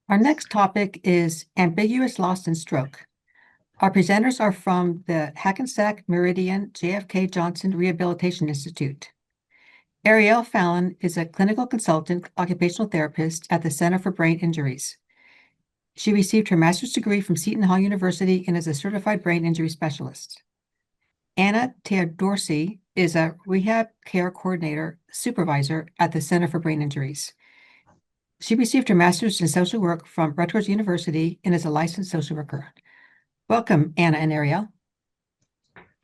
Our next topic is ambiguous loss and stroke. Our presenters are from the Hackensack Meridian JFK Johnson Rehabilitation Institute. Arielle Fallon is a clinical consultant occupational therapist at the Center for Brain Injuries. She received her master's degree from Seton Hall University and is a certified brain injury specialist. Anna Teodorsi is a rehab care coordinator supervisor at the Center for Brain Injuries. She received her master's in social work from Rutgers University and is a licensed social worker. Welcome, Anna and Arielle.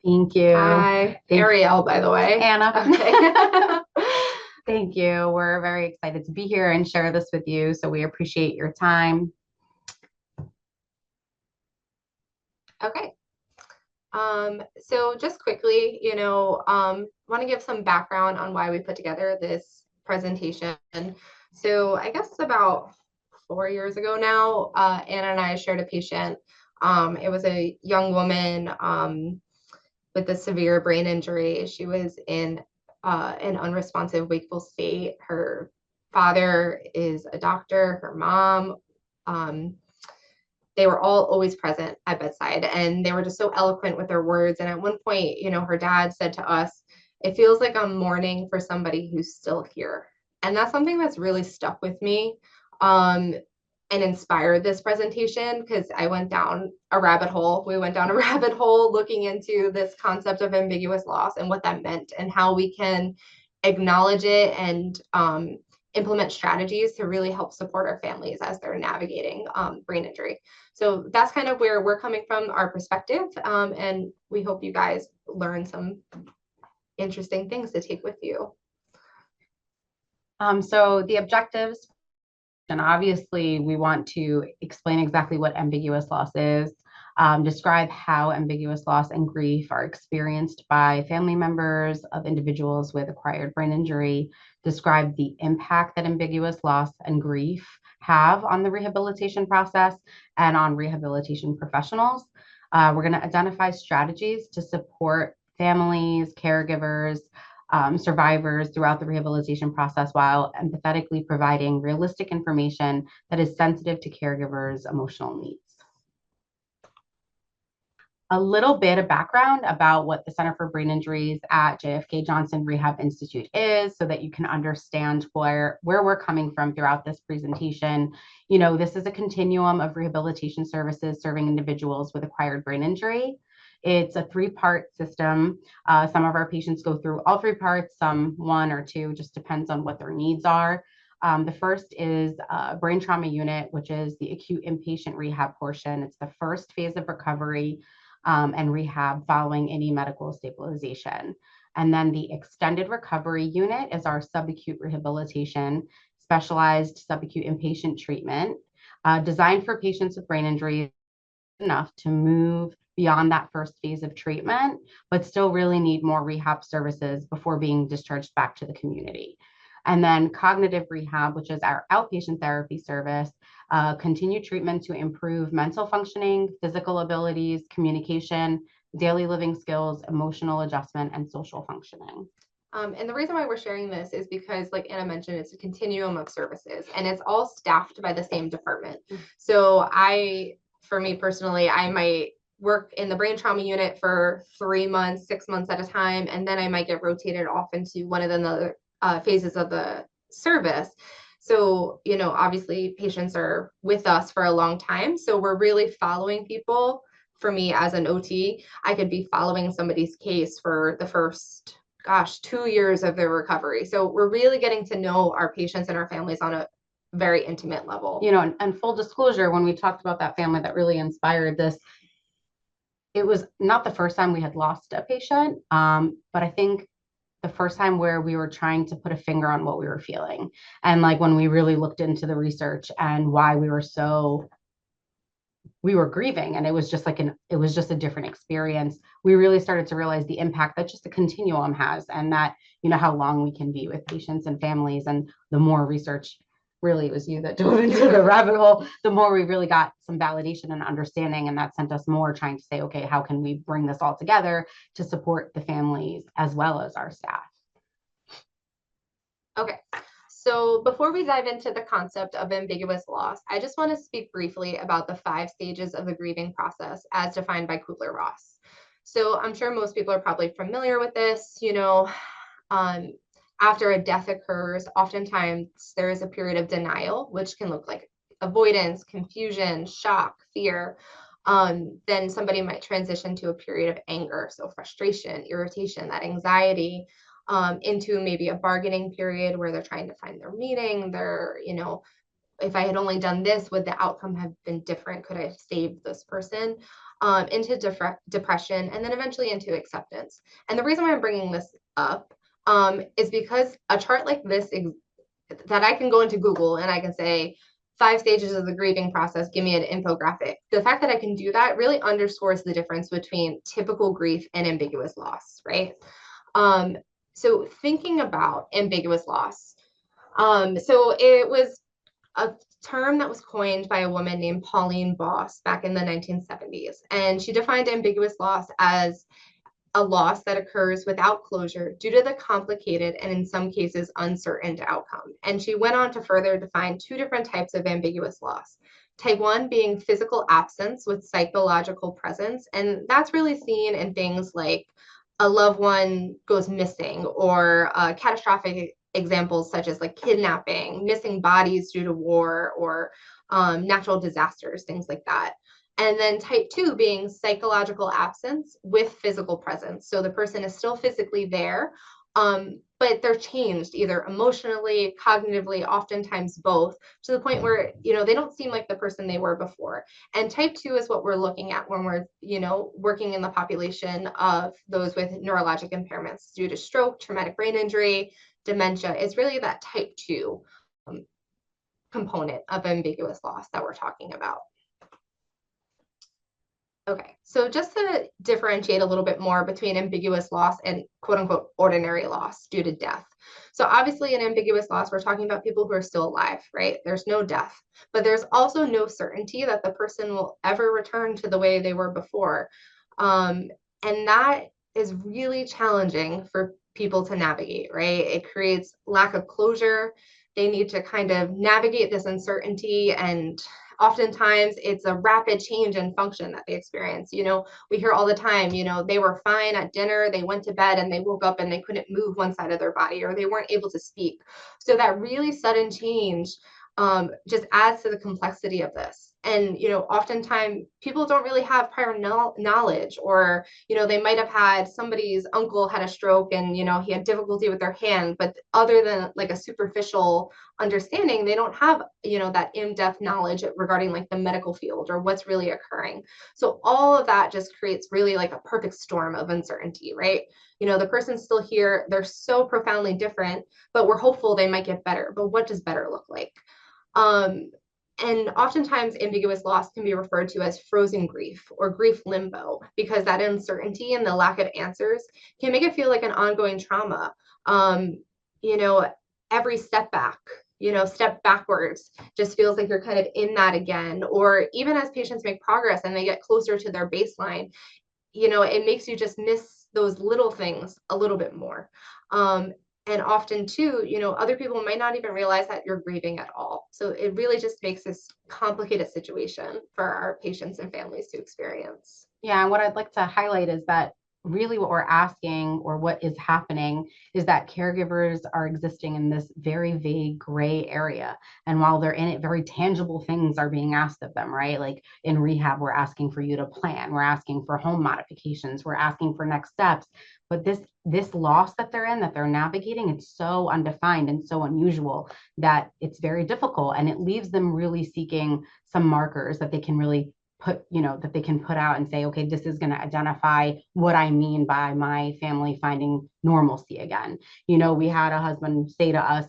Thank you. Hi, Arielle, by the way. Anna. Okay. Thank you. We're very excited to be here and share this with you. So we appreciate your time. Okay. So just quickly, want to give some background on why we put together this presentation. So I guess about 4 years ago now, Anna and I shared a patient. It was a young woman with a severe brain injury. She was in an unresponsive wakeful state. Her father is a doctor, her mom, they were all always present at bedside, and they were just so eloquent with their words. And at one point, her dad said to us, "It feels like I'm mourning for somebody who's still here." And that's something that's really stuck with me and inspired this presentation, because I went down a rabbit hole. We went down a rabbit hole looking into this concept of ambiguous loss and what that meant and how we can acknowledge it and implement strategies to really help support our families as they're navigating brain injury. So that's kind of where we're coming from, our perspective, and we hope you guys learn some interesting things to take with you. So the objectives, and obviously we want to explain exactly what ambiguous loss is, describe how ambiguous loss and grief are experienced by family members of individuals with acquired brain injury, describe the impact that ambiguous loss and grief have on the rehabilitation process and on rehabilitation professionals. We're going to identify strategies to support families, caregivers, survivors throughout the rehabilitation process while empathetically providing realistic information that is sensitive to caregivers' emotional needs. A little bit of background about what the Center for Brain Injuries at JFK Johnson Rehab Institute is, so that you can understand where we're coming from throughout this presentation. This is a continuum of rehabilitation services serving individuals with acquired brain injury. It's a 3-part system. Some of our patients go through all 3 parts, some 1 or 2, just depends on what their needs are. The first is brain trauma unit, which is the acute inpatient rehab portion. It's the first phase of recovery and rehab following any medical stabilization. And then the extended recovery unit is our subacute rehabilitation, specialized subacute inpatient treatment, designed for patients with brain injury enough to move beyond that first phase of treatment, but still really need more rehab services before being discharged back to the community. And then cognitive rehab, which is our outpatient therapy service, continued treatment to improve mental functioning, physical abilities, communication, daily living skills, emotional adjustment, and social functioning. And the reason why we're sharing this is because, like Anna mentioned, it's a continuum of services, and it's all staffed by the same department. So for me personally, I might work in the brain trauma unit for 3 months, 6 months at a time, and then I might get rotated off into one of the other phases of the service. So, obviously patients are with us for a long time. So we're really following people. For me as an OT, I could be following somebody's case for the first, 2 years of their recovery. So we're really getting to know our patients and our families on a very intimate level. And full disclosure, when we talked about that family that really inspired this, it was not the first time we had lost a patient, but I think the first time where we were trying to put a finger on what we were feeling. And like when we really looked into the research and why we were grieving, and it was just a different experience. We really started to realize the impact that just a continuum has, and that, how long we can be with patients and families. And the more research, really it was you that dove into the rabbit hole, the more we really got some validation and understanding, and that sent us more trying to say, okay, how can we bring this all together to support the families as well as our staff? Okay, So before we dive into the concept of ambiguous loss, I just want to speak briefly about the 5 stages of the grieving process as defined by Kubler-Ross. So I'm sure most people are probably familiar with this. Um, after a death occurs, oftentimes there is a period of denial, which can look like avoidance, confusion, shock, fear. Then somebody might transition to a period of anger, so frustration, irritation, that anxiety, into maybe a bargaining period where they're trying to find their meaning. If I had only done this, would the outcome have been different? Could I have saved this person? Into depression, and then eventually into acceptance. And the reason why I'm bringing this up is because a chart like this that I can go into Google and I can say 5 stages of the grieving process, give me an infographic. The fact that I can do that really underscores the difference between typical grief and ambiguous loss, right? So thinking about ambiguous loss, so it was a term that was coined by a woman named Pauline Boss back in the 1970s. And she defined ambiguous loss as a loss that occurs without closure due to the complicated and in some cases uncertain outcome. And she went on to further define 2 different types of ambiguous loss. Type 1 being physical absence with psychological presence. And that's really seen in things like a loved one goes missing, or catastrophic examples such as like kidnapping, missing bodies due to war, or natural disasters, things like that. And then type 2 being psychological absence with physical presence. So the person is still physically there, but they're changed either emotionally, cognitively, oftentimes both, to the point where, they don't seem like the person they were before. And type 2 is what we're looking at when we're, working in the population of those with neurologic impairments due to stroke, traumatic brain injury, dementia. It's really that type 2 component of ambiguous loss that we're talking about. Okay, so just to differentiate a little bit more between ambiguous loss and quote unquote ordinary loss due to death. So obviously in ambiguous loss, we're talking about people who are still alive, right? There's no death, but there's also no certainty that the person will ever return to the way they were before. And that is really challenging for people to navigate, right? It creates lack of closure. They need to kind of navigate this uncertainty, and oftentimes it's a rapid change in function that they experience. We hear all the time, they were fine at dinner, they went to bed, and they woke up and they couldn't move one side of their body, or they weren't able to speak. So that really sudden change just adds to the complexity of this. And, oftentimes people don't really have prior knowledge, or, they might have had somebody's uncle had a stroke and, he had difficulty with their hand, but other than like a superficial understanding, they don't have, that in-depth knowledge regarding like the medical field or what's really occurring. So all of that just creates really like a perfect storm of uncertainty, right? The person's still here, they're so profoundly different, but we're hopeful they might get better. But what does better look like? And oftentimes ambiguous loss can be referred to as frozen grief or grief limbo, because that uncertainty and the lack of answers can make it feel like an ongoing trauma. Every step backwards just feels like you're kind of in that again. Or even as patients make progress and they get closer to their baseline, it makes you just miss those little things a little bit more. And often too, other people might not even realize that you're grieving at all. So it really just makes this complicated situation for our patients and families to experience. Yeah, and what I'd like to highlight is that really what we're asking, or what is happening, is that caregivers are existing in this very vague gray area. And while they're in it, very tangible things are being asked of them, right? Like in rehab, we're asking for you to plan, we're asking for home modifications, we're asking for next steps. But this loss that they're in, that they're navigating, it's so undefined and so unusual that it's very difficult. And it leaves them really seeking some markers that they can really that they can put out and say, okay, this is going to identify what I mean by my family finding normalcy again. We had a husband say to us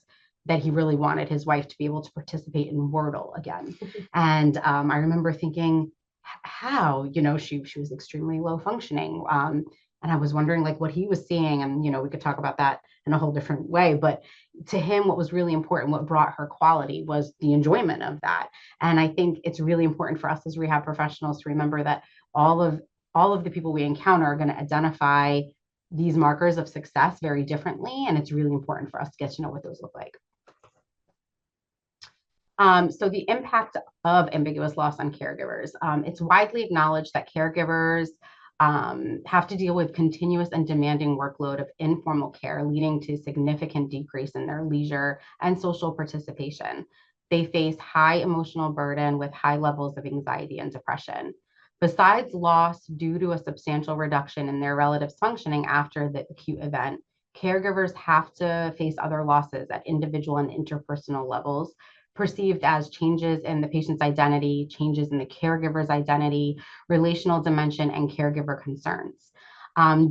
that he really wanted his wife to be able to participate in Wordle again. And I remember thinking, how, she was extremely low functioning. And I was wondering like what he was seeing. And, we could talk about that in a whole different way. But to him, what was really important, what brought her quality, was the enjoyment of that. And I think it's really important for us as rehab professionals to remember that all of the people we encounter are going to identify these markers of success very differently. And it's really important for us to get to know what those look like. So the impact of ambiguous loss on caregivers. It's widely acknowledged that caregivers have to deal with continuous and demanding workload of informal care, leading to significant decrease in their leisure and social participation. They face high emotional burden with high levels of anxiety and depression. Besides loss due to a substantial reduction in their relatives' functioning after the acute event, caregivers have to face other losses at individual and interpersonal levels, perceived as changes in the patient's identity, changes in the caregiver's identity, relational dimension, and caregiver concerns.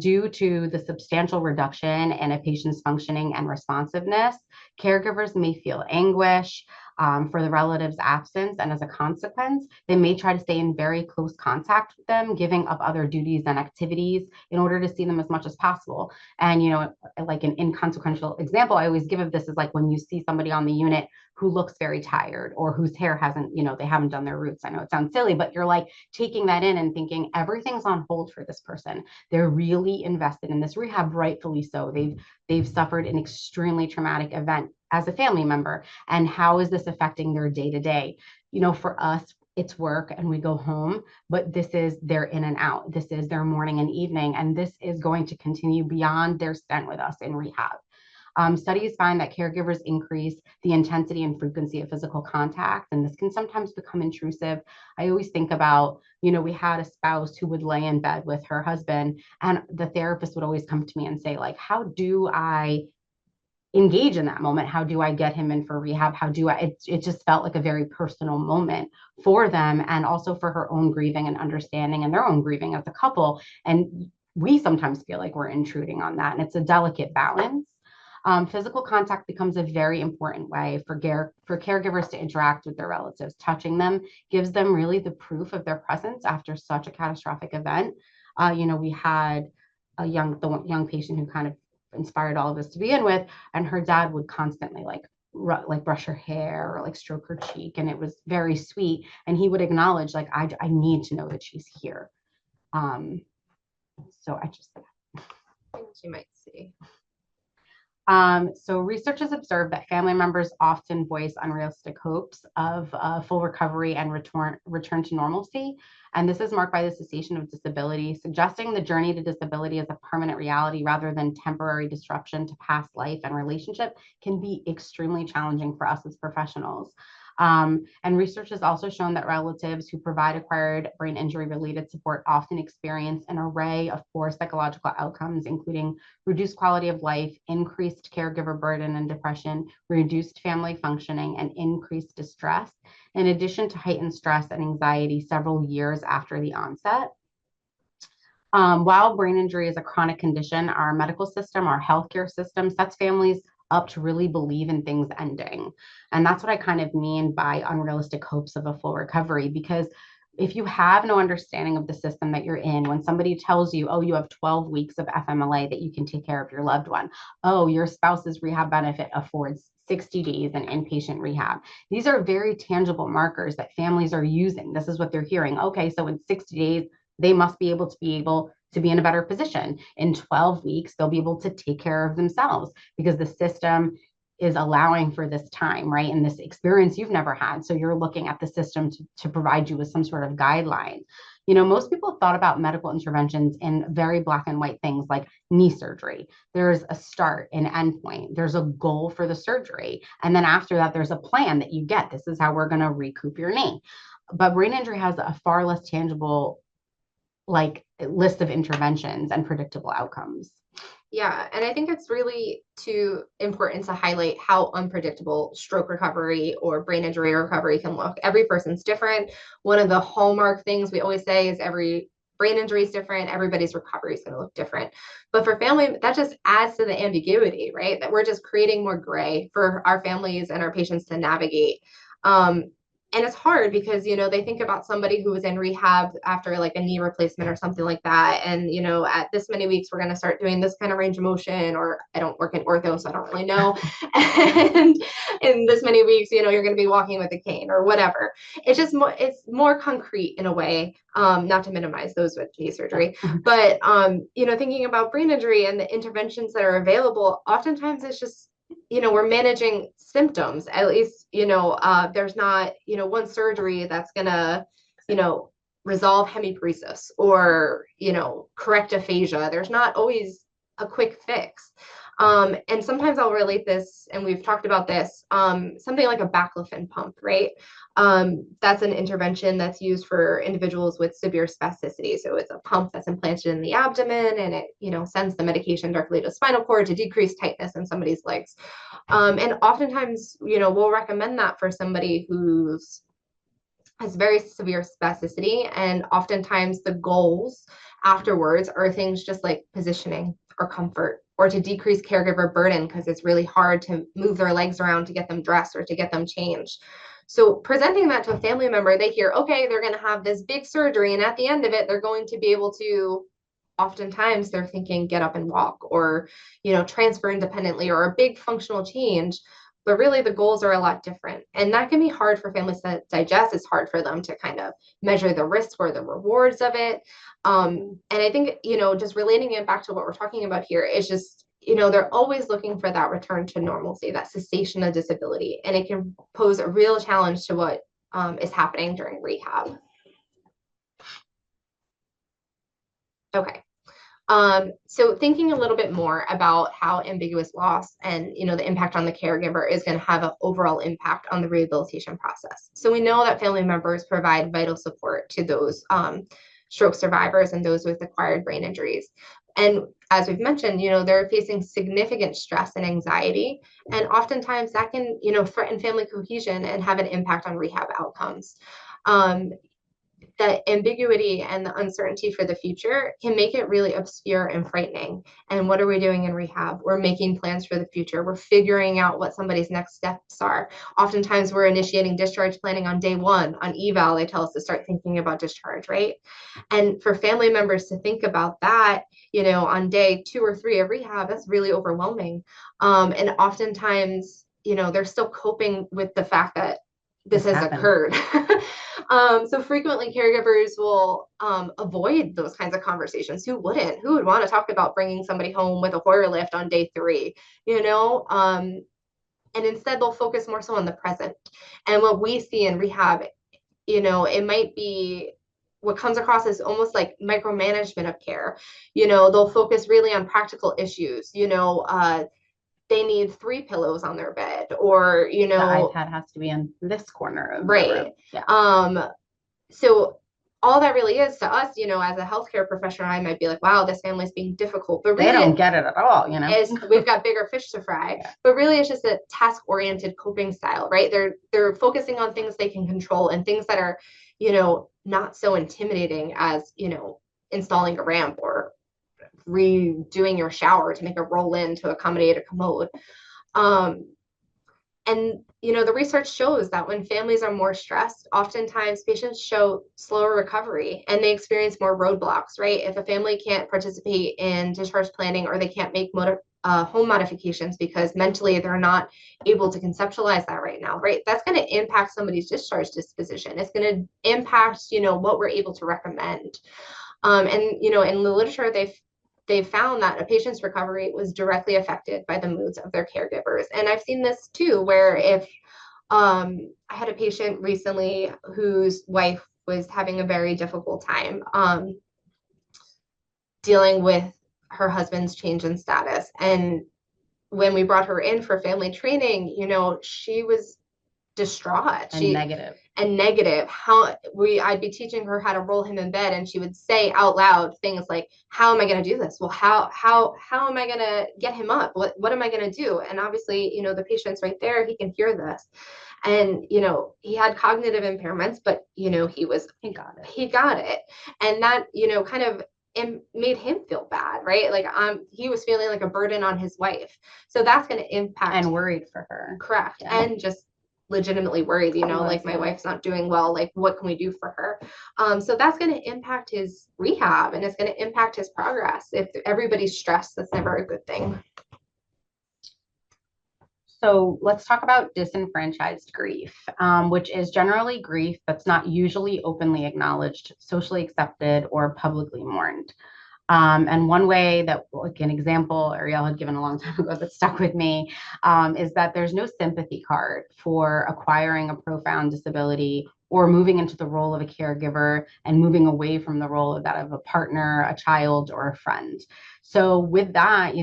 Due to the substantial reduction in a patient's functioning and responsiveness, caregivers may feel anguish for the relative's absence, and as a consequence, they may try to stay in very close contact with them, giving up other duties and activities in order to see them as much as possible. And, like an inconsequential example I always give of this is like when you see somebody on the unit who looks very tired or whose hair hasn't, they haven't done their roots. I know it sounds silly, but you're like taking that in and thinking everything's on hold for this person. They're really invested in this rehab, rightfully so. They've suffered an extremely traumatic event as a family member. And how is this affecting their day to day? For us, it's work and we go home, but this is their in and out. This is their morning and evening. And this is going to continue beyond their stint with us in rehab. Studies find that caregivers increase the intensity and frequency of physical contact, and this can sometimes become intrusive. I always think about, we had a spouse who would lay in bed with her husband, and the therapist would always come to me and say, like, how do I engage in that moment? How do I get him in for rehab? It just felt like a very personal moment for them, and also for her own grieving and understanding and their own grieving as a couple. And we sometimes feel like we're intruding on that, and it's a delicate balance. Physical contact becomes a very important way for caregivers to interact with their relatives. Touching them gives them really the proof of their presence after such a catastrophic event. We had the young patient who kind of inspired all of us to begin with, and her dad would constantly like brush her hair or like stroke her cheek, and it was very sweet. And he would acknowledge, like, I need to know that she's here. So I just Things you might see. So researchers observed that family members often voice unrealistic hopes of full recovery and return to normalcy. And this is marked by the cessation of disability, suggesting the journey to disability as a permanent reality rather than temporary disruption to past life and relationship can be extremely challenging for us as professionals. And research has also shown that relatives who provide acquired brain injury related support often experience an array of poor psychological outcomes, including reduced quality of life, increased caregiver burden and depression, reduced family functioning, and increased distress, in addition to heightened stress and anxiety several years after the onset. While brain injury is a chronic condition, our medical system, our healthcare system sets families up to really believe in things ending. And that's what I kind of mean by unrealistic hopes of a full recovery, because if you have no understanding of the system that you're in, when somebody tells you, oh, you have 12 weeks of FMLA that you can take care of your loved one, oh, your spouse's rehab benefit affords 60 days in inpatient rehab. These are very tangible markers that families are using. This is what they're hearing. Okay, so in 60 days, they must be able to be in a better position. In 12 weeks, they'll be able to take care of themselves because the system is allowing for this time, right? And this experience you've never had. So you're looking at the system to provide you with some sort of guideline. Most people thought about medical interventions in very black and white things like knee surgery. There's a start, an endpoint. There's a goal for the surgery. And then after that, there's a plan that you get. This is how we're going to recoup your knee. But brain injury has a far less tangible list of interventions and predictable outcomes. Yeah, and I think it's really too important to highlight how unpredictable stroke recovery or brain injury recovery can look. Every person's different. One of the hallmark things we always say is every brain injury is different. Everybody's recovery is going to look different. But for family, that just adds to the ambiguity, right? That we're just creating more gray for our families and our patients to navigate. And it's hard because, they think about somebody who was in rehab after like a knee replacement or something like that. And, at this many weeks, we're going to start doing this kind of range of motion, or I don't work in ortho, so I don't really know. And in this many weeks, you're going to be walking with a cane or whatever. It's more concrete in a way, not to minimize those with knee surgery, but, thinking about brain injury and the interventions that are available, oftentimes it's just we're managing symptoms. At least, there's not, one surgery that's gonna, you know, resolve hemiparesis or, correct aphasia. There's not always a quick fix. And sometimes I'll relate this, and we've talked about this, something like a baclofen pump, right? That's an intervention that's used for individuals with severe spasticity. So it's a pump that's implanted in the abdomen, and it, sends the medication directly to the spinal cord to decrease tightness in somebody's legs. And oftentimes, we'll recommend that for somebody who's has very severe spasticity. And oftentimes the goals afterwards are things just like positioning or comfort or to decrease caregiver burden because it's really hard to move their legs around to get them dressed or to get them changed. So presenting that to a family member, they hear, okay, they're going to have this big surgery. And at the end of it, they're going to be able to, oftentimes they're thinking get up and walk or, transfer independently or a big functional change. But really the goals are a lot different. And that can be hard for families to digest. It's hard for them to kind of measure the risk or the rewards of it. And I think, just relating it back to what we're talking about here is just, they're always looking for that return to normalcy, that cessation of disability. And it can pose a real challenge to what is happening during rehab. Okay. So thinking a little bit more about how ambiguous loss and, the impact on the caregiver is going to have an overall impact on the rehabilitation process. So we know that family members provide vital support to those stroke survivors and those with acquired brain injuries. And as we've mentioned, they're facing significant stress and anxiety. And oftentimes that can, threaten family cohesion and have an impact on rehab outcomes. That ambiguity and the uncertainty for the future can make it really obscure and frightening. And what are we doing in rehab? We're making plans for the future. We're figuring out what somebody's next steps are. Oftentimes we're initiating discharge planning on day one. On eval, they tell us to start thinking about discharge, right? And for family members to think about that, on day 2 or 3 of rehab, that's really overwhelming. And oftentimes, they're still coping with the fact that this has occurred. So frequently caregivers will avoid those kinds of conversations. Who wouldn't? Who would want to talk about bringing somebody home with a Hoyer lift on day 3, and instead they'll focus more so on the present. And what we see in rehab, it might be what comes across as almost like micromanagement of care. They'll focus really on practical issues, they need 3 pillows on their bed, or the iPad has to be in this corner of right. the room. Yeah. So all that really is to us, as a healthcare professional, I might be like, wow, this family's being difficult, but really they don't get it at all, we've got bigger fish to fry. Yeah. But really it's just a task-oriented coping style, right? They're focusing on things they can control and things that are, not so intimidating as, installing a ramp or redoing your shower to make a roll in to accommodate a commode. And, the research shows that when families are more stressed, oftentimes patients show slower recovery and they experience more roadblocks, right? If a family can't participate in discharge planning or they can't make home modifications because mentally they're not able to conceptualize that right now, right? That's going to impact somebody's discharge disposition. It's going to impact, what we're able to recommend. And, in the literature, they've found that a patient's recovery was directly affected by the moods of their caregivers. And I've seen this too, where if I had a patient recently whose wife was having a very difficult time dealing with her husband's change in status. And when we brought her in for family training, she was distraught and negative. I'd be teaching her how to roll him in bed, and she would say out loud things like, how am I going to do this? Well, how am I going to get him up? What am I going to do? And obviously, the patient's right there, he can hear this. And, he had cognitive impairments, but, he got it. And that, kind of made him feel bad, right? Like he was feeling like a burden on his wife. So that's going to impact. And worried for her. Correct. Yeah. And just legitimately worried, like my wife's not doing well, like what can we do for her? So that's going to impact his rehab and it's going to impact his progress. If everybody's stressed, that's never a good thing. So let's talk about disenfranchised grief, which is generally grief that's not usually openly acknowledged, socially accepted, or publicly mourned. And one way that, like an example Ariel had given a long time ago that stuck with me, is that there's no sympathy card for acquiring a profound disability or moving into the role of a caregiver and moving away from the role of that of a partner, a child, or a friend. So with that,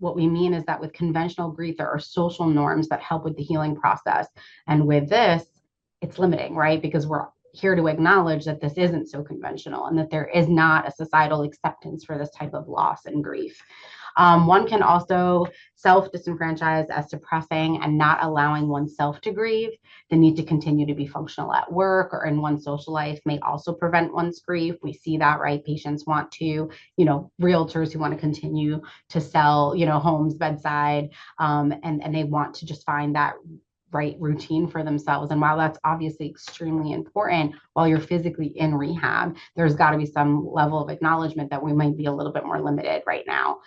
what we mean is that with conventional grief, there are social norms that help with the healing process. And with this, it's limiting, right? Because we're here to acknowledge that this isn't so conventional and that there is not a societal acceptance for this type of loss and grief. One can also self-disenfranchise as suppressing and not allowing oneself to grieve. The need to continue to be functional at work or in one's social life may also prevent one's grief. We see that, right? Patients want to, realtors who want to continue to sell, homes bedside, and they want to just find that right routine for themselves. And while that's obviously extremely important while you're physically in rehab, there's got to be some level of acknowledgement that we might be a little bit more limited right now.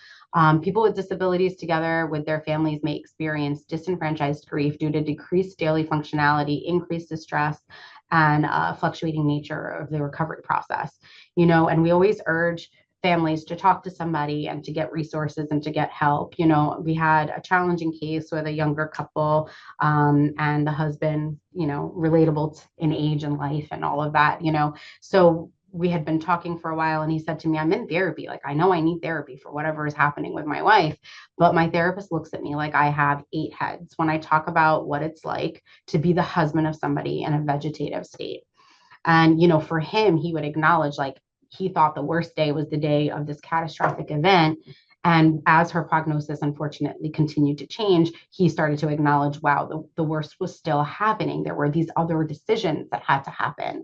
People with disabilities together with their families may experience disenfranchised grief due to decreased daily functionality, increased distress, and fluctuating nature of the recovery process. And we always urge families to talk to somebody and to get resources and to get help. We had a challenging case with a younger couple, and the husband, relatable in age and life and all of that, so we had been talking for a while, and he said to me, I'm in therapy. Like, I know I need therapy for whatever is happening with my wife, but my therapist looks at me like I have 8 heads when I talk about what it's like to be the husband of somebody in a vegetative state. And, for him, he would acknowledge, like, he thought the worst day was the day of this catastrophic event. And as her prognosis unfortunately continued to change, he started to acknowledge, wow, the worst was still happening. There were these other decisions that had to happen.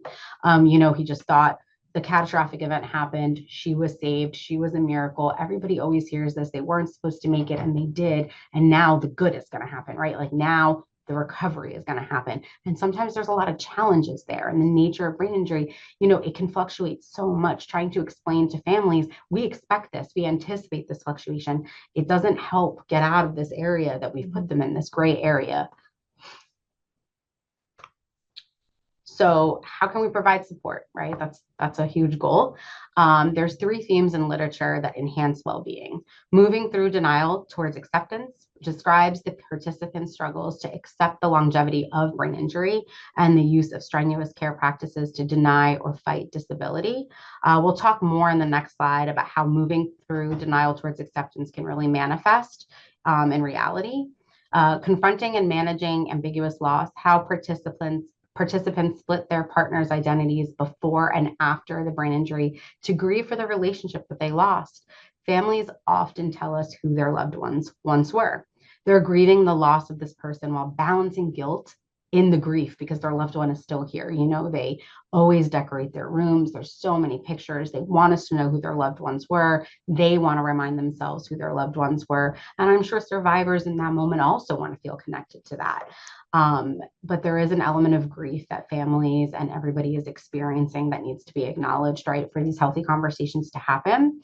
He just thought the catastrophic event happened. She was saved. She was a miracle. Everybody always hears this. They weren't supposed to make it and they did. And now the good is going to happen, right? Like now the recovery is going to happen. And sometimes there's a lot of challenges there. And the nature of brain injury, it can fluctuate so much. Trying to explain to families, we expect this, we anticipate this fluctuation. It doesn't help get out of this area that we've put them in, this gray area. So how can we provide support, right? That's a huge goal. There's 3 themes in literature that enhance well-being. Moving through denial towards acceptance describes the participant's struggles to accept the longevity of brain injury and the use of strenuous care practices to deny or fight disability. We'll talk more in the next slide about how moving through denial towards acceptance can really manifest in reality. Confronting and managing ambiguous loss, how participants split their partner's identities before and after the brain injury to grieve for the relationship that they lost. Families often tell us who their loved ones once were. They're grieving the loss of this person while balancing guilt in the grief because their loved one is still here. They always decorate their rooms. There's so many pictures. They want us to know who their loved ones were. They want to remind themselves who their loved ones were. And I'm sure survivors in that moment also want to feel connected to that. But there is an element of grief that families and everybody is experiencing that needs to be acknowledged, right, for these healthy conversations to happen.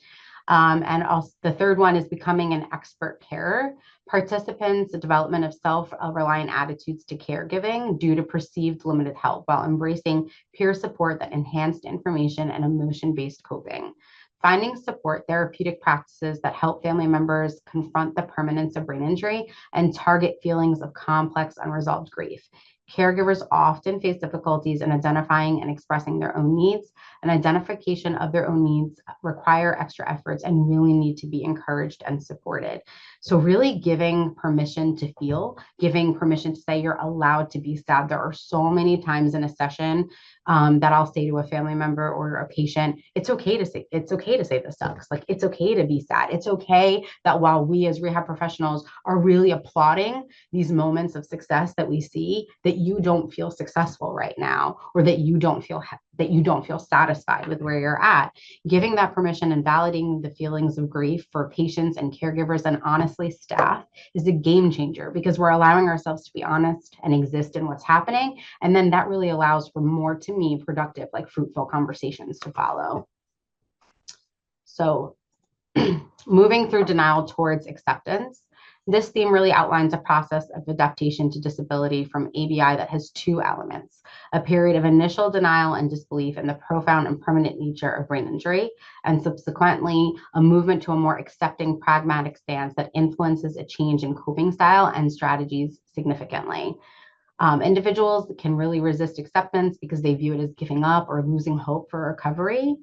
And also the third one is becoming an expert carer. Participants, the development of self-reliant attitudes to caregiving due to perceived limited help while embracing peer support that enhanced information and emotion-based coping. Finding support therapeutic practices that help family members confront the permanence of brain injury and target feelings of complex unresolved grief. Caregivers often face difficulties in identifying and expressing their own needs, and identification of their own needs require extra efforts and really need to be encouraged and supported. So really giving permission to feel, giving permission to say you're allowed to be sad. There are so many times in a session that I'll say to a family member or a patient, it's okay to say this sucks. Like, it's okay to be sad. It's okay that while we as rehab professionals are really applauding these moments of success that we see, that you don't feel successful right now, or that you don't feel satisfied with where you're at. Giving that permission and validating the feelings of grief for patients and caregivers and honestly staff is a game changer because we're allowing ourselves to be honest and exist in what's happening. And then that really allows for more, to me, productive, like fruitful conversations to follow. So moving through denial towards acceptance. This theme really outlines a process of adaptation to disability from ABI that has two elements: a period of initial denial and disbelief in the profound and permanent nature of brain injury, and subsequently a movement to a more accepting, pragmatic stance that influences a change in coping style and strategies significantly. Individuals can really resist acceptance because they view it as giving up or losing hope for recovery.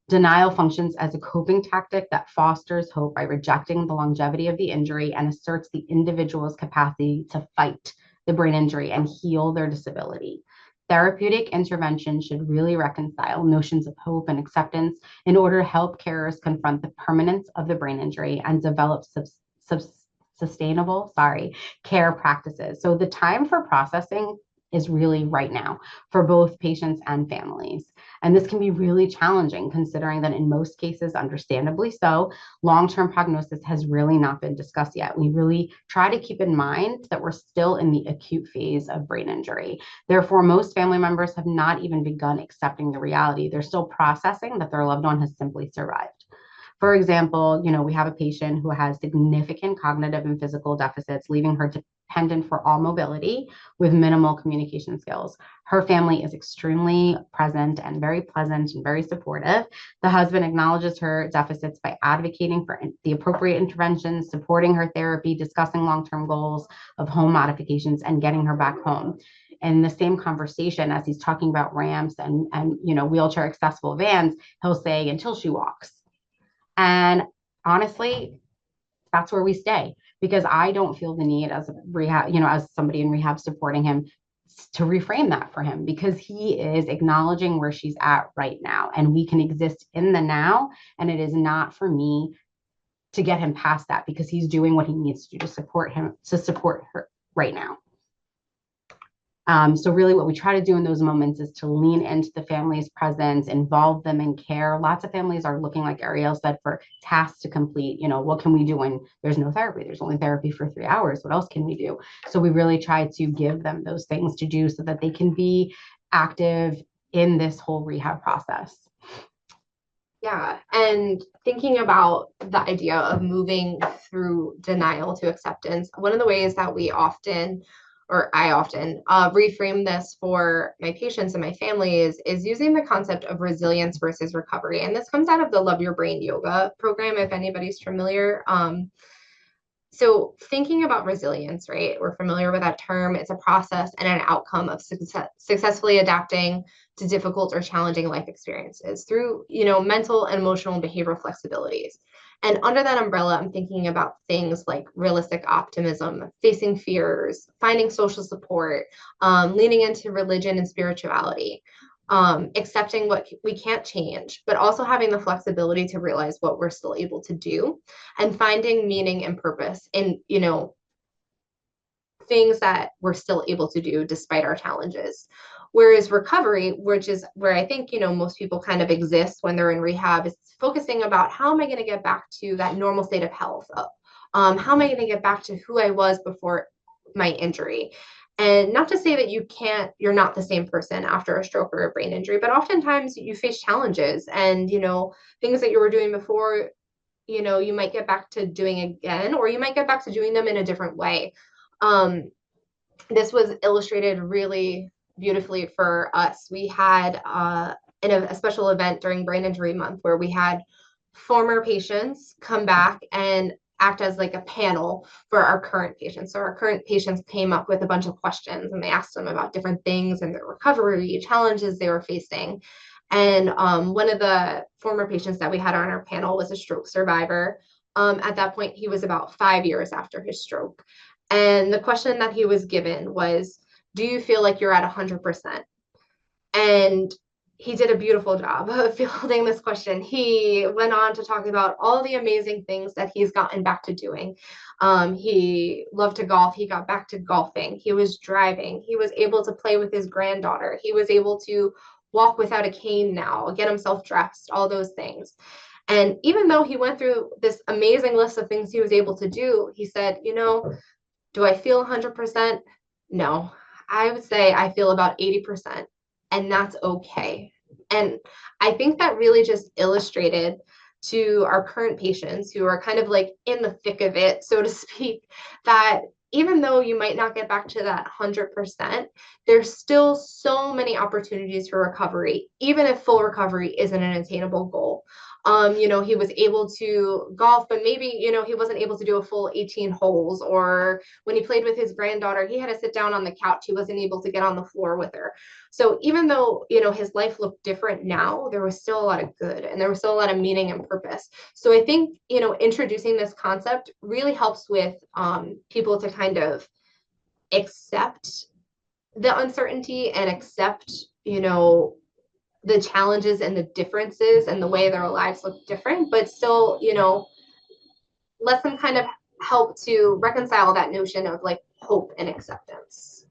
Denial functions as a coping tactic that fosters hope by rejecting the longevity of the injury and asserts the individual's capacity to fight the brain injury and heal their disability. Therapeutic intervention should really reconcile notions of hope and acceptance in order to help carers confront the permanence of the brain injury and develop sustainable care practices. So the time for processing is really right now for both patients and families. And this can be really challenging considering that in most cases, understandably so, long-term prognosis has really not been discussed yet. We really try to keep in mind that we're still in the acute phase of brain injury. Therefore, most family members have not even begun accepting the reality. They're still processing that their loved one has simply survived. For example, we have a patient who has significant cognitive and physical deficits, leaving her dependent for all mobility with minimal communication skills. Her family is extremely present and very pleasant and very supportive. The husband acknowledges her deficits by advocating for the appropriate interventions, supporting her therapy, discussing long-term goals of home modifications, and getting her back home. In the same conversation, as he's talking about ramps and wheelchair accessible vans, he'll say, until she walks. And honestly, that's where we stay, because I don't feel the need as a rehab, as somebody in rehab supporting him, to reframe that for him, because he is acknowledging where she's at right now, and we can exist in the now. And it is not for me to get him past that, because he's doing what he needs to do to support her right now. So really what we try to do in those moments is to lean into the family's presence, involve them in care. Lots of families are looking, like Ariel said, for tasks to complete. What can we do when there's no therapy? There's only therapy for 3 hours. What else can we do? So we really try to give them those things to do so that they can be active in this whole rehab process. Yeah. And thinking about the idea of moving through denial to acceptance, one of the ways that I often reframe this for my patients and my family is using the concept of resilience versus recovery. And this comes out of the Love Your Brain yoga program, if anybody's familiar. So thinking about resilience, right? We're familiar with that term. It's a process and an outcome of successfully adapting to difficult or challenging life experiences through, mental and emotional and behavioral flexibilities. And under that umbrella, I'm thinking about things like realistic optimism, facing fears, finding social support, leaning into religion and spirituality, accepting what we can't change, but also having the flexibility to realize what we're still able to do, and finding meaning and purpose in, things that we're still able to do despite our challenges. Whereas recovery, which is where I think, most people kind of exist when they're in rehab, is focusing about how am I going to get back to that normal state of health? How am I going to get back to who I was before my injury? And not to say that you're not the same person after a stroke or a brain injury, but oftentimes you face challenges and, things that you were doing before, you might get back to doing again, or you might get back to doing them in a different way. This was illustrated really beautifully for us. We had in a special event during Brain Injury Month where we had former patients come back and act as like a panel for our current patients. So our current patients came up with a bunch of questions and they asked them about different things and their recovery challenges they were facing. And one of the former patients that we had on our panel was a stroke survivor. At that point, he was about 5 years after his stroke. And the question that he was given was, do you feel like you're at 100%? And he did a beautiful job of fielding this question. He went on to talk about all the amazing things that he's gotten back to doing. He loved to golf. He got back to golfing. He was driving. He was able to play with his granddaughter. He was able to walk without a cane now, get himself dressed, all those things. And even though he went through this amazing list of things he was able to do, he said, do I feel 100%? No, I would say I feel about 80%, and that's okay. And I think that really just illustrated to our current patients who are kind of like in the thick of it, so to speak, that even though you might not get back to that 100%, there's still so many opportunities for recovery, even if full recovery isn't an attainable goal. He was able to golf, but maybe, he wasn't able to do a full 18 holes. Or when he played with his granddaughter, he had to sit down on the couch. He wasn't able to get on the floor with her. So even though, his life looked different now, there was still a lot of good and there was still a lot of meaning and purpose. So I think, introducing this concept really helps with people to kind of accept the uncertainty and accept, the challenges and the differences and the way their lives look different, but still, let them kind of help to reconcile that notion of like hope and acceptance.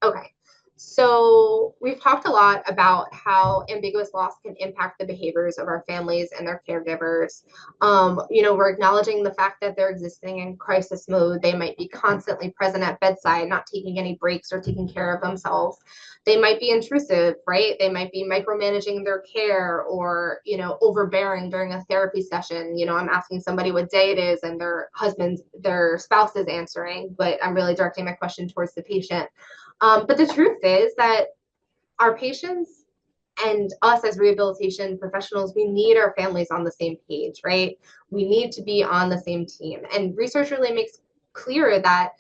Okay, so we've talked a lot about how ambiguous loss can impact the behaviors of our families and their caregivers. We're acknowledging the fact that they're existing in crisis mode. They might be constantly present at bedside, not taking any breaks or taking care of themselves. They might be intrusive, right? They might be micromanaging their care or, overbearing during a therapy session. I'm asking somebody what day it is and their spouse is answering, but I'm really directing my question towards the patient. But the truth is that our patients and us as rehabilitation professionals, we need our families on the same page, right? We need to be on the same team. And research really makes clear that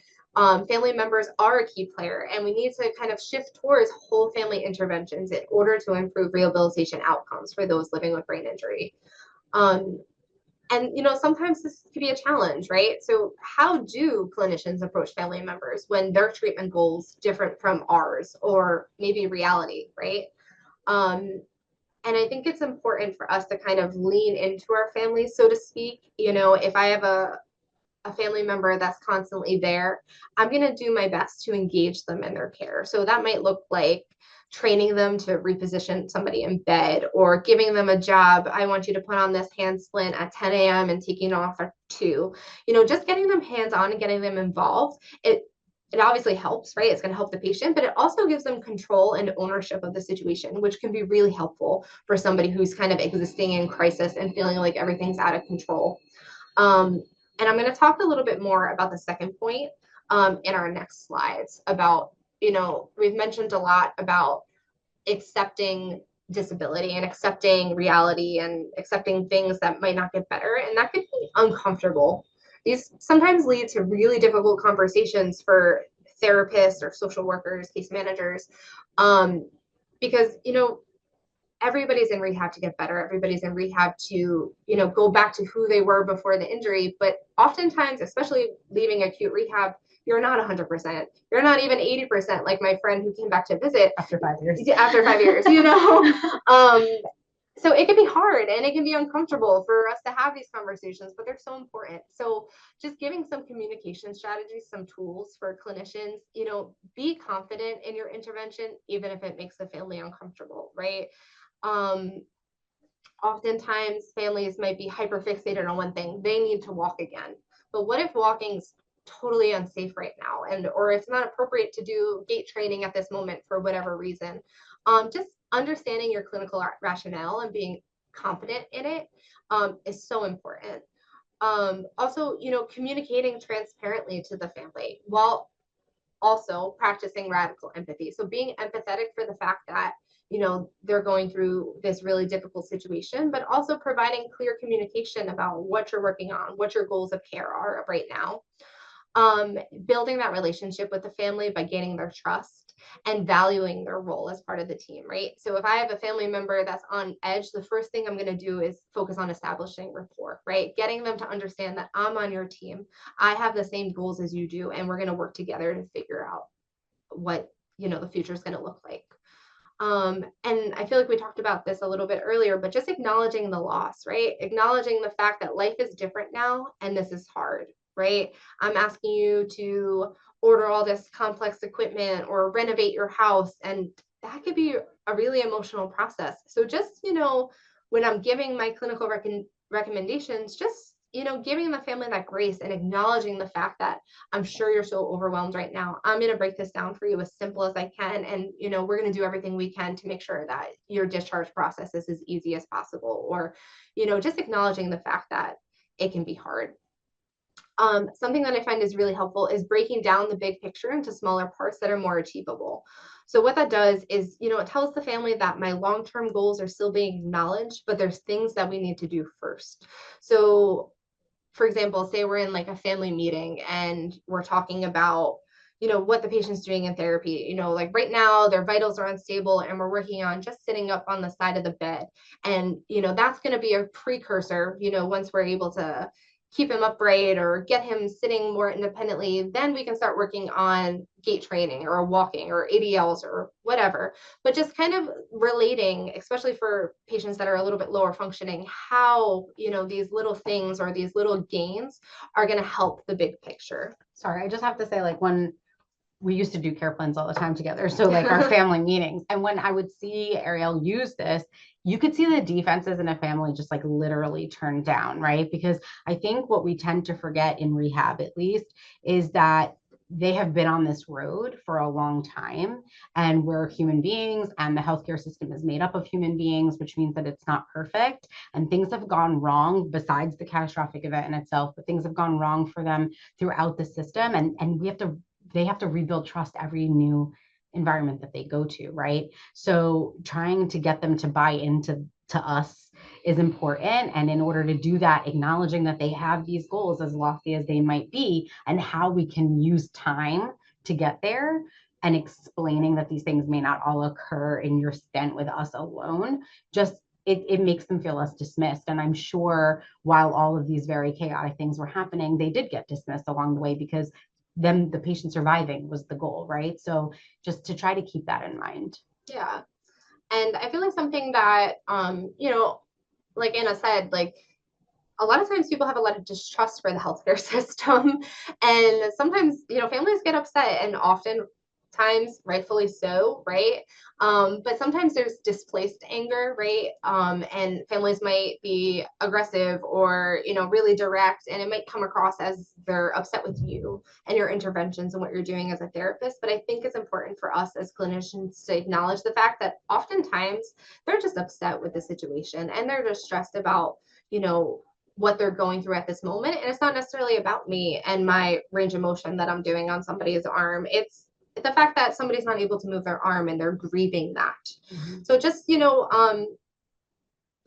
family members are a key player, and we need to kind of shift towards whole family interventions in order to improve rehabilitation outcomes for those living with brain injury. And sometimes this could be a challenge, right? So how do clinicians approach family members when their treatment goals different from ours or maybe reality, right? And I think it's important for us to kind of lean into our families, so to speak. If I have a family member that's constantly there, I'm going to do my best to engage them in their care. So that might look like training them to reposition somebody in bed, or giving them a job. I want you to put on this hand splint at 10 a.m. and taking off at 2. Just getting them hands-on and getting them involved. It obviously helps, right? It's going to help the patient, but it also gives them control and ownership of the situation, which can be really helpful for somebody who's kind of existing in crisis and feeling like everything's out of control. And I'm going to talk a little bit more about the second point in our next slides about, we've mentioned a lot about accepting disability and accepting reality and accepting things that might not get better. And that could be uncomfortable. These sometimes lead to really difficult conversations for therapists or social workers, case managers, because, everybody's in rehab to get better. Everybody's in rehab to, go back to who they were before the injury. But oftentimes, especially leaving acute rehab, you're not 100%. You're not even 80%, like my friend who came back to visit. After 5 years. After 5 years, So it can be hard and it can be uncomfortable for us to have these conversations, but they're so important. So just giving some communication strategies, some tools for clinicians, be confident in your intervention, even if it makes the family uncomfortable, right? Oftentimes families might be hyperfixated on one thing. They need to walk again. But what if walking's totally unsafe right now, or it's not appropriate to do gait training at this moment for whatever reason? Just understanding your clinical rationale and being confident in it is so important. Also, communicating transparently to the family while also practicing radical empathy. So being empathetic for the fact that, they're going through this really difficult situation, but also providing clear communication about what you're working on, what your goals of care are right now. Building that relationship with the family by gaining their trust and valuing their role as part of the team, right? So if I have a family member that's on edge, the first thing I'm going to do is focus on establishing rapport, right? Getting them to understand that I'm on your team. I have the same goals as you do, and we're going to work together to figure out what, the future is going to look like. And I feel like we talked about this a little bit earlier, but just acknowledging the loss, right? Acknowledging the fact that life is different now and this is hard, right? I'm asking you to order all this complex equipment or renovate your house, and that could be a really emotional process. So just, when I'm giving my clinical recommendations, just, giving the family that grace and acknowledging the fact that I'm sure you're so overwhelmed right now. I'm going to break this down for you as simple as I can. And, we're going to do everything we can to make sure that your discharge process is as easy as possible. Or, just acknowledging the fact that it can be hard. Something that I find is really helpful is breaking down the big picture into smaller parts that are more achievable. So what that does is, it tells the family that my long-term goals are still being acknowledged, but there's things that we need to do first. So for example, say we're in like a family meeting and we're talking about, what the patient's doing in therapy, like right now their vitals are unstable and we're working on just sitting up on the side of the bed. And, that's going to be a precursor, once we're able to keep him upright or get him sitting more independently, then we can start working on gait training or walking or ADLs or whatever. But just kind of relating, especially for patients that are a little bit lower functioning, how, these little things or these little gains are going to help the big picture. Sorry, I just have to say, like, when we used to do care plans all the time together. So like our family meetings. And when I would see Ariel use this, you could see the defenses in a family just like literally turn down, right? Because I think what we tend to forget in rehab, at least, is that they have been on this road for a long time and we're human beings and the healthcare system is made up of human beings, which means that it's not perfect and things have gone wrong besides the catastrophic event in itself, but things have gone wrong for them throughout the system. And they have to rebuild trust every new environment that they go to, right? So trying to get them to buy into us is important. And in order to do that, acknowledging that they have these goals as lofty as they might be and how we can use time to get there and explaining that these things may not all occur in your stint with us alone, just it makes them feel less dismissed. And I'm sure while all of these very chaotic things were happening, they did get dismissed along the way because then the patient surviving was the goal, right? So just to try to keep that in mind. Yeah. And I feel like something that, like Anna said, like a lot of times people have a lot of distrust for the healthcare system. And sometimes, families get upset and often times rightfully so, right? But sometimes there's displaced anger, right? And families might be aggressive or, really direct, and it might come across as they're upset with you and your interventions and what you're doing as a therapist. But I think it's important for us as clinicians to acknowledge the fact that oftentimes they're just upset with the situation and they're just stressed about, what they're going through at this moment. And it's not necessarily about me and my range of motion that I'm doing on somebody's arm. It's the fact that somebody's not able to move their arm and they're grieving that. Mm-hmm. So just,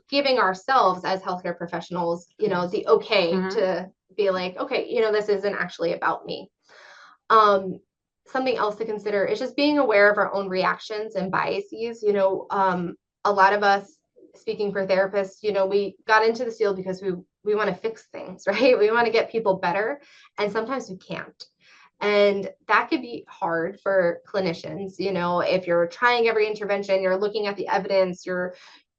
giving ourselves as healthcare professionals, the okay mm-hmm. to be like, okay, this isn't actually about me. Something else to consider is just being aware of our own reactions and biases. A lot of us, speaking for therapists, we got into this field because we want to fix things, right? We want to get people better. And sometimes we can't. And that could be hard for clinicians. If you're trying every intervention, you're looking at the evidence, you're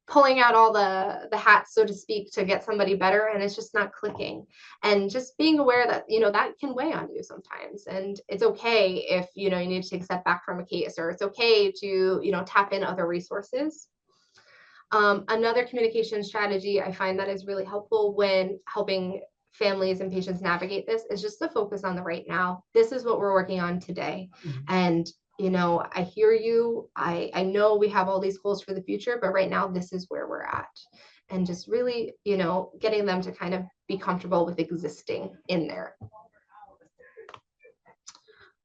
pulling out all the hats, so to speak, to get somebody better, and it's just not clicking. And just being aware that, that can weigh on you sometimes. And it's okay if, you need to take a step back from a case, or it's okay to, tap in other resources. Another communication strategy I find that is really helpful when helping families and patients navigate this is just to focus on the right now. This is what we're working on today. Mm-hmm. And, I hear you. I know we have all these goals for the future, but right now this is where we're at. And just really, getting them to kind of be comfortable with existing in there.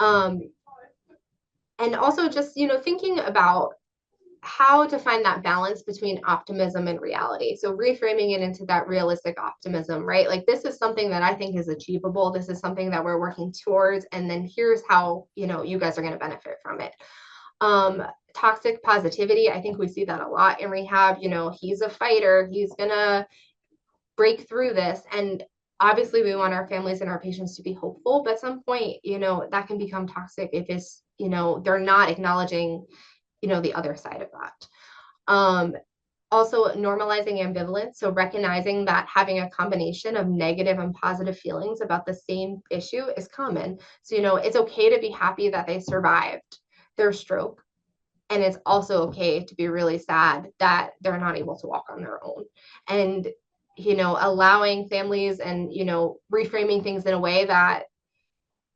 And also just, thinking about how to find that balance between optimism and reality. So reframing it into that realistic optimism, right? Like, this is something that I think is achievable. This is something that we're working towards. And then here's how, you guys are going to benefit from it. Toxic positivity. I think we see that a lot in rehab. He's a fighter. He's going to break through this. And obviously we want our families and our patients to be hopeful, but at some point, that can become toxic if it's, they're not acknowledging the other side of that. Also normalizing ambivalence. So recognizing that having a combination of negative and positive feelings about the same issue is common. So, it's okay to be happy that they survived their stroke. And it's also okay to be really sad that they're not able to walk on their own. And, allowing families and, reframing things in a way that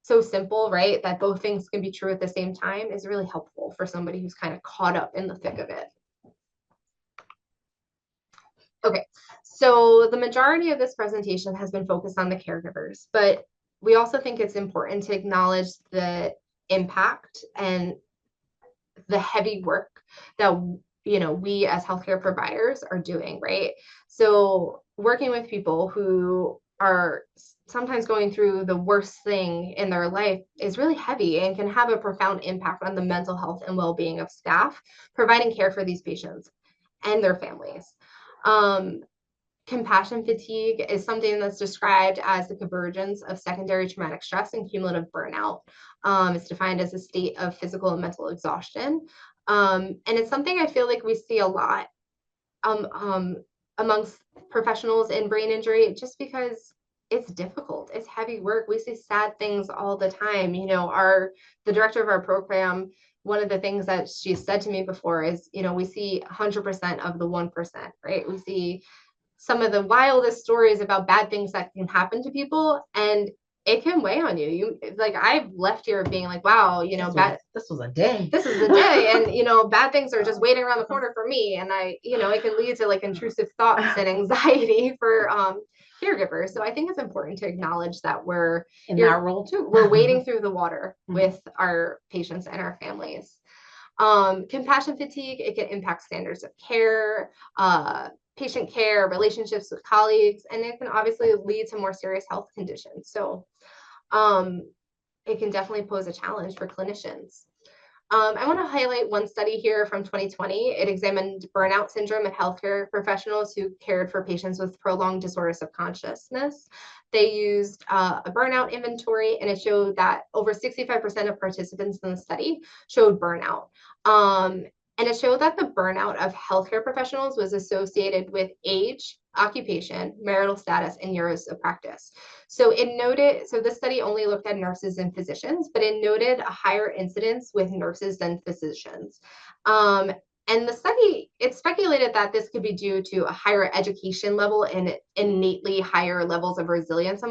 so simple, right? That both things can be true at the same time is really helpful for somebody who's kind of caught up in the thick of it. Okay, so the majority of this presentation has been focused on the caregivers, but we also think it's important to acknowledge the impact and the heavy work that we as healthcare providers are doing, right? So working with people who are sometimes going through the worst thing in their life is really heavy and can have a profound impact on the mental health and well-being of staff providing care for these patients and their families. Compassion fatigue is something that's described as the convergence of secondary traumatic stress and cumulative burnout. It's defined as a state of physical and mental exhaustion. And it's something I feel like we see a lot amongst professionals in brain injury, just because it's difficult. It's heavy work. We see sad things all the time. The director of our program, one of the things that she said to me before is, we see 100% of the 1%, right? We see some of the wildest stories about bad things that can happen to people, and it can weigh on you. I've left here being like, wow, this was a day. This is the day, and bad things are just waiting around the corner for me, and it can lead to like intrusive thoughts and anxiety for caregivers. So I think it's important to acknowledge that we're in that role too. We're wading through the water with our patients and our families. Compassion fatigue, it can impact standards of care, patient care, relationships with colleagues, and it can obviously lead to more serious health conditions. So it can definitely pose a challenge for clinicians. I want to highlight one study here from 2020. It examined burnout syndrome in healthcare professionals who cared for patients with prolonged disorders of consciousness. They used a burnout inventory, and it showed that over 65% of participants in the study showed burnout. And it showed that the burnout of healthcare professionals was associated with age, occupation, marital status, and years of practice. So this study only looked at nurses and physicians, but it noted a higher incidence with nurses than physicians. And the study, it speculated that this could be due to a higher education level and innately higher levels of resilience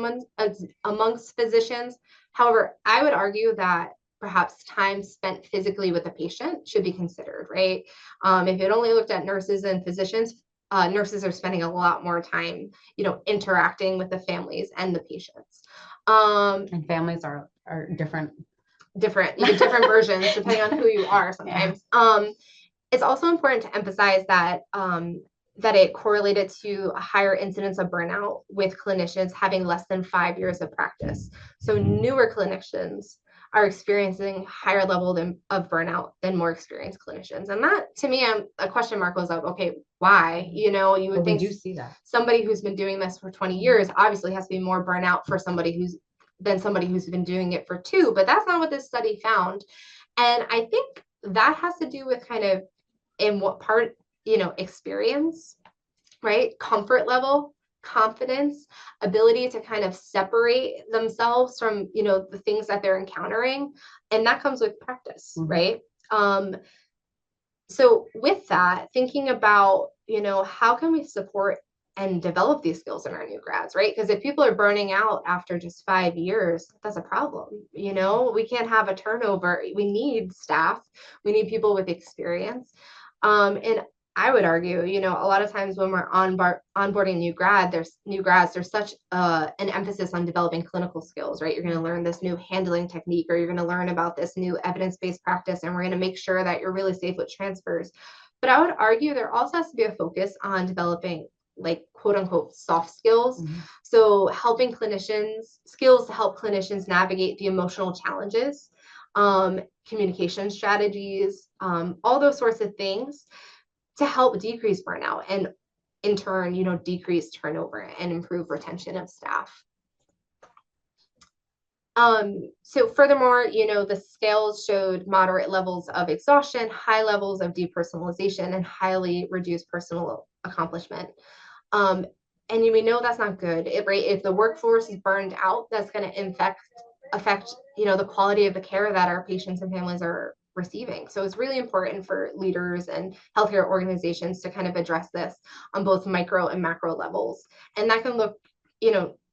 amongst physicians. However, I would argue that perhaps time spent physically with the patient should be considered, right? If it only looked at nurses and physicians, nurses are spending a lot more time, interacting with the families and the patients. And families are different, even different versions depending on who you are sometimes. Yeah. It's also important to emphasize that that it correlated to a higher incidence of burnout with clinicians having less than 5 years of practice. So newer clinicians are experiencing higher level of burnout than more experienced clinicians. And that, to me, a question mark was like, okay, why? You would think you see that somebody who's been doing this for 20 years obviously has to be more burnout for somebody who's been doing it for 2, but that's not what this study found. And I think that has to do with kind of in what part, experience, right? Comfort level, confidence, ability to kind of separate themselves from, the things that they're encountering. And that comes with practice, right? So with that, thinking about, how can we support and develop these skills in our new grads, right? Because if people are burning out after just 5 years, that's a problem. We can't have a turnover. We need staff. We need people with experience. And I would argue, a lot of times when we're onboarding new grads, there's such an emphasis on developing clinical skills, right? You're going to learn this new handling technique, or you're going to learn about this new evidence-based practice, and we're going to make sure that you're really safe with transfers. But I would argue there also has to be a focus on developing, like, quote unquote soft skills. So helping skills to help clinicians navigate the emotional challenges, communication strategies, all those sorts of things to help decrease burnout and in turn, decrease turnover and improve retention of staff. So furthermore, the scales showed moderate levels of exhaustion, high levels of depersonalization, and highly reduced personal accomplishment. And we know that's not good. If the workforce is burned out, that's going to affect, the quality of the care that our patients and families are receiving. So it's really important for leaders and healthcare organizations to kind of address this on both micro and macro levels. And that can look,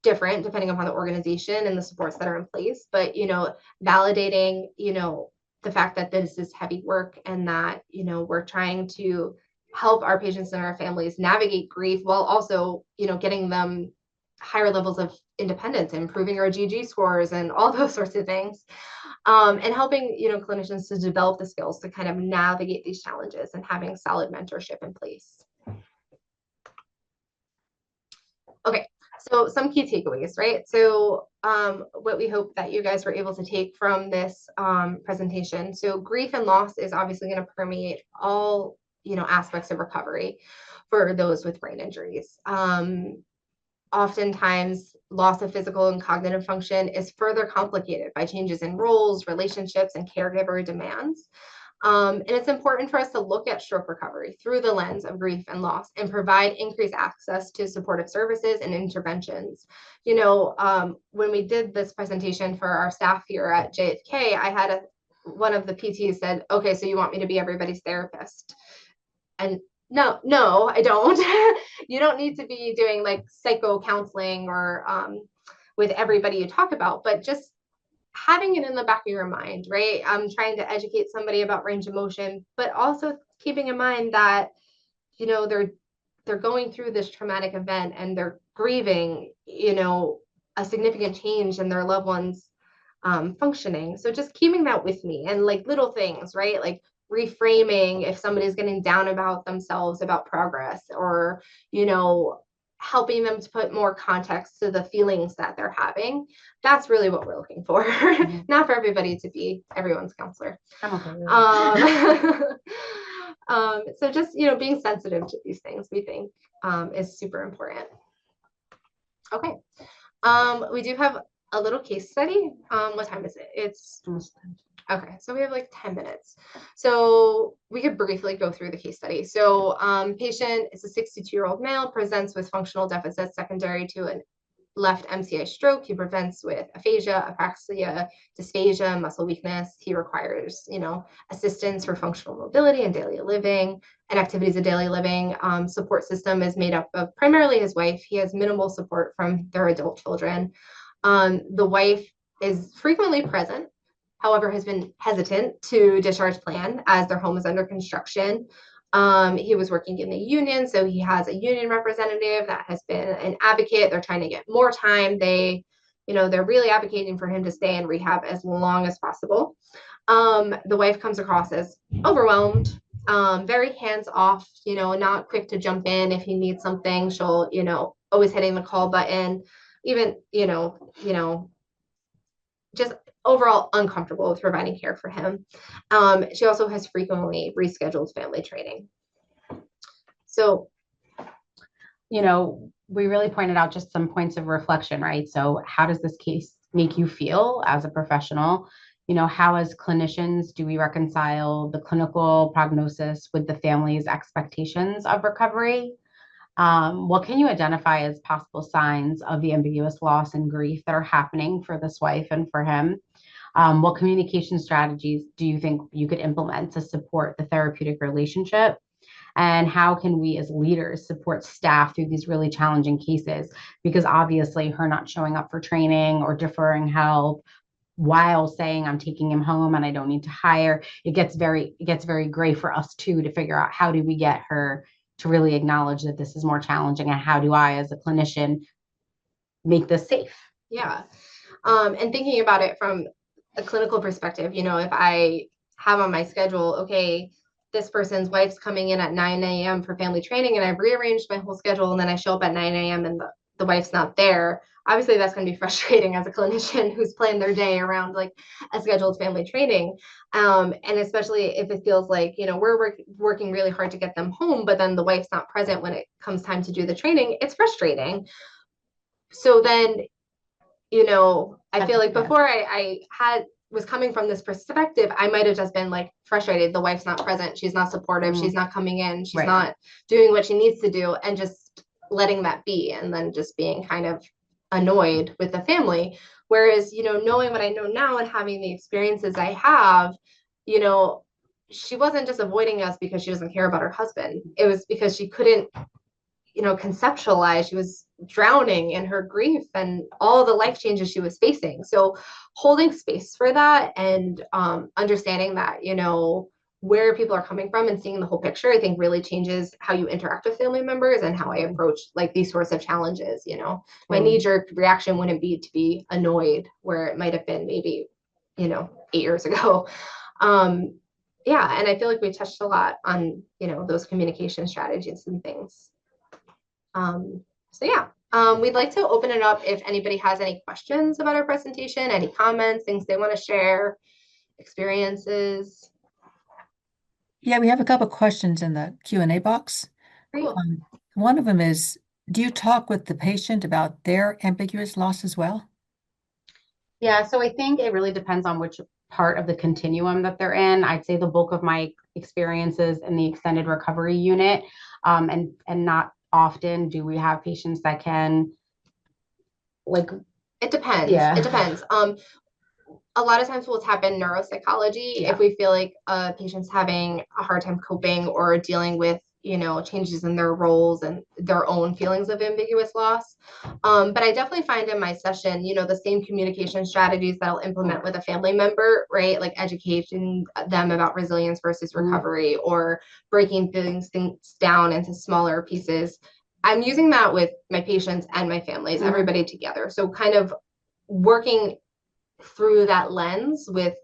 different depending upon the organization and the supports that are in place. But, validating, the fact that this is heavy work and that, we're trying to help our patients and our families navigate grief while also, getting them higher levels of independence, improving our GG scores and all those sorts of things. And helping, clinicians to develop the skills to kind of navigate these challenges and having solid mentorship in place. Okay, so some key takeaways, right? So what we hope that you guys were able to take from this presentation. So grief and loss is obviously going to permeate all, aspects of recovery for those with brain injuries. Oftentimes, loss of physical and cognitive function is further complicated by changes in roles, relationships, and caregiver demands. And it's important for us to look at stroke recovery through the lens of grief and loss and provide increased access to supportive services and interventions. When we did this presentation for our staff here at JFK, I had one of the PTs said, okay, so you want me to be everybody's therapist? And no, I don't. You don't need to be doing like psycho counseling or with everybody you talk about, but just having it in the back of your mind, right? I'm trying to educate somebody about range of motion, but also keeping in mind that, they're going through this traumatic event and they're grieving, a significant change in their loved ones functioning. So just keeping that with me and like little things, right? Like reframing if somebody's getting down about themselves, about progress, or, helping them to put more context to the feelings that they're having. That's really what we're looking for. Mm-hmm. Not for everybody to be everyone's counselor. I'm okay with it. So just, being sensitive to these things, we think is super important. Okay. We do have a little case study. What time is it? It's okay, so we have like 10 minutes. So we could briefly go through the case study. So patient is a 62-year-old male, presents with functional deficits secondary to a left MCI stroke. He presents with aphasia, apraxia, dysphagia, muscle weakness. He requires, assistance for functional mobility and daily living and activities of daily living. Support system is made up of primarily his wife. He has minimal support from their adult children. The wife is frequently present, however, has been hesitant to discharge plan as their home is under construction. He was working in the union, so he has a union representative that has been an advocate. They're trying to get more time. They're really advocating for him to stay in rehab as long as possible. The wife comes across as overwhelmed, very hands-off, not quick to jump in if he needs something. She'll, always hitting the call button, even, just overall uncomfortable with providing care for him. She also has frequently rescheduled family training. So, we really pointed out just some points of reflection, right? So how does this case make you feel as a professional? How as clinicians do we reconcile the clinical prognosis with the family's expectations of recovery? What can you identify as possible signs of the ambiguous loss and grief that are happening for this wife and for him? What communication strategies do you think you could implement to support the therapeutic relationship? And how can we as leaders support staff through these really challenging cases? Because obviously her not showing up for training or deferring help while saying I'm taking him home and I don't need to hire, it gets very gray for us too, to figure out how do we get her to really acknowledge that this is more challenging, and how do I as a clinician make this safe? Yeah. And thinking about it from a clinical perspective, if I have on my schedule, okay, this person's wife's coming in at 9 a.m. for family training, and I've rearranged my whole schedule, and then I show up at 9 a.m. and the wife's not there. Obviously, that's going to be frustrating as a clinician who's planned their day around like a scheduled family training. And especially if it feels like, we're working really hard to get them home, but then the wife's not present when it comes time to do the training, it's frustrating. So then, I feel like before I was coming from this perspective, I might have just been like frustrated. The wife's not present. She's not supportive. She's not coming in. She's not doing what she needs to do, and just letting that be, and then just being kind of annoyed with the family. Whereas, knowing what I know now and having the experiences I have, you know, she wasn't just avoiding us because she doesn't care about her husband. It was because she couldn't, conceptualize. She was drowning in her grief and all the life changes she was facing. So holding space for that and understanding that, where people are coming from and seeing the whole picture, I think really changes how you interact with family members and how I approach like these sorts of challenges. My knee-jerk reaction wouldn't be to be annoyed where it might have been maybe, 8 years ago. Yeah, and I feel like we touched a lot on, those communication strategies and things. So yeah, we'd like to open it up if anybody has any questions about our presentation, any comments, things they want to share, experiences. Yeah, we have a couple questions in the Q&A box. Cool. One of them is, do you talk with the patient about their ambiguous loss as well? Yeah, so I think it really depends on which part of the continuum that they're in. I'd say the bulk of my experiences in the extended recovery unit, and not often do we have patients that can like. It depends. Yeah. It depends. A lot of times we'll tap in neuropsychology Yeah. if we feel like a patient's having a hard time coping or dealing with, changes in their roles and their own feelings of ambiguous loss. But I definitely find in my session, the same communication strategies that I'll implement with a family member, right? Like educating them about resilience versus recovery or breaking things down into smaller pieces. I'm using that with my patients and my families, everybody together. So kind of working through that lens with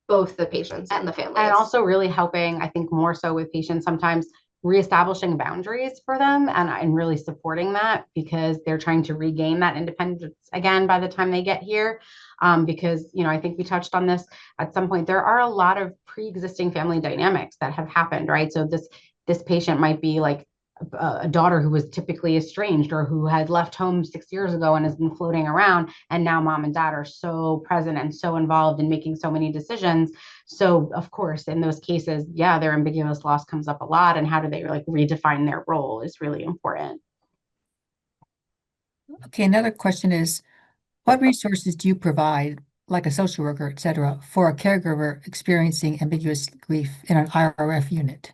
both the patients and the families. And also really helping, I think more so with patients, sometimes reestablishing boundaries for them and really supporting that because they're trying to regain that independence again by the time they get here. Because, I think we touched on this at some point, there are a lot of pre-existing family dynamics that have happened, right? So this patient might be like a daughter who was typically estranged or who had left home 6 years ago and has been floating around. And now mom and dad are so present and so involved in making so many decisions. So of course, in those cases, yeah, their ambiguous loss comes up a lot. And how do they like redefine their role is really important. Okay, another question is, what resources do you provide, like a social worker, et cetera, for a caregiver experiencing ambiguous grief in an IRF unit?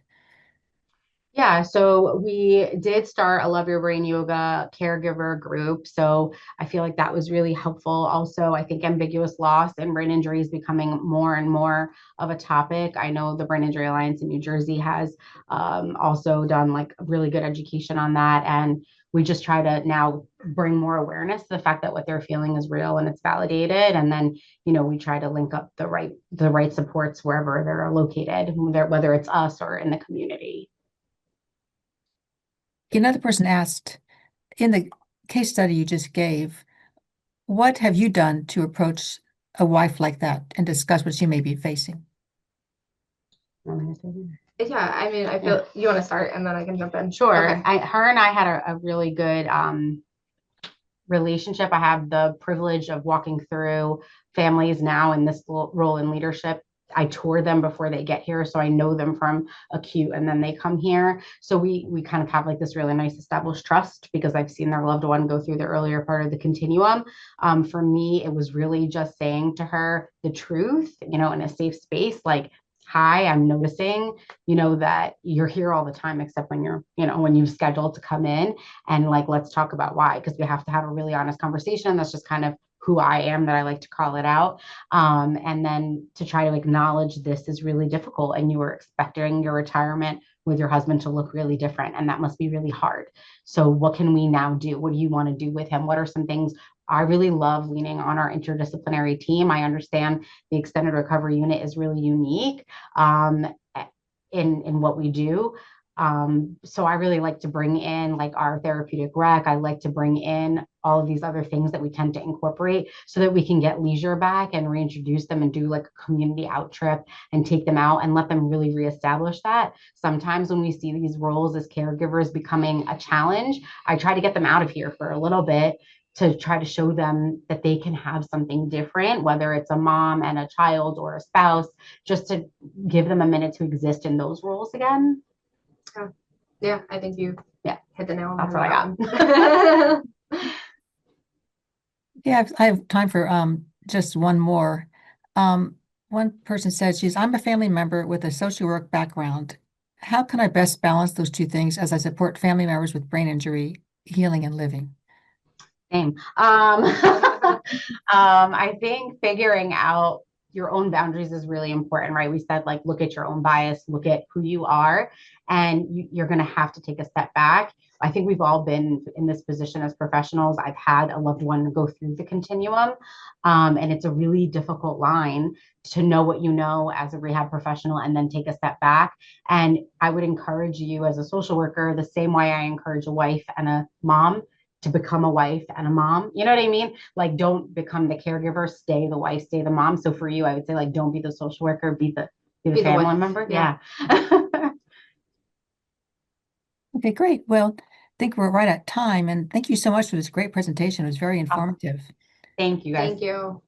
Yeah, so we did start a Love Your Brain yoga caregiver group. So I feel like that was really helpful. Also, I think ambiguous loss and brain injury is becoming more and more of a topic. I know the Brain Injury Alliance in New Jersey has also done like really good education on that. And we just try to now bring more awareness to the fact that what they're feeling is real and it's validated. And then, we try to link up the right supports wherever they're located, whether it's us or in the community. Another person asked, in the case study you just gave, what have you done to approach a wife like that and discuss what she may be facing? Yeah, I mean, I feel you want to start and then I can jump in. Sure. Okay. Her and I had a really good relationship. I have the privilege of walking through families now in this role in leadership. I tour them before they get here, so I know them from acute and then they come here. So we kind of have like this really nice established trust because I've seen their loved one go through the earlier part of the continuum. For me, it was really just saying to her the truth, in a safe space, like, hi, I'm noticing, that you're here all the time, except when when you've scheduled to come in, and like, let's talk about why, because we have to have a really honest conversation. That's just kind of who I am, that I like to call it out. And then to try to acknowledge this is really difficult and you were expecting your retirement with your husband to look really different. And that must be really hard. So what can we now do? What do you want to do with him? What are some things? I really love leaning on our interdisciplinary team. I understand the extended recovery unit is really unique in what we do. So I really like to bring in like our therapeutic rec. I like to bring in all of these other things that we tend to incorporate so that we can get leisure back and reintroduce them and do like a community out trip and take them out and let them really reestablish that. Sometimes when we see these roles as caregivers becoming a challenge, I try to get them out of here for a little bit to try to show them that they can have something different, whether it's a mom and a child or a spouse, just to give them a minute to exist in those roles again. Yeah, I think you hit the nail on the head. That's what I got. Yeah, I have time for just one more. one person says I'm a family member with a social work background. How can I best balance those two things as I support family members with brain injury, healing and living? Same. I think figuring out your own boundaries is really important, right? We said, like, look at your own bias, look at who you are, and you're going to have to take a step back. I think we've all been in this position as professionals. I've had a loved one go through the continuum, and it's a really difficult line to know what you know as a rehab professional and then take a step back. And I would encourage you as a social worker, the same way I encourage a wife and a mom to become a wife and a mom. You know what I mean? Like, don't become the caregiver, stay the wife, stay the mom. So for you, I would say, like, don't be the social worker, be the family wife. member. Yeah. Okay, great. Well, I think we're right at time. And thank you so much for this great presentation. It was very informative. Thank you, guys. Thank you.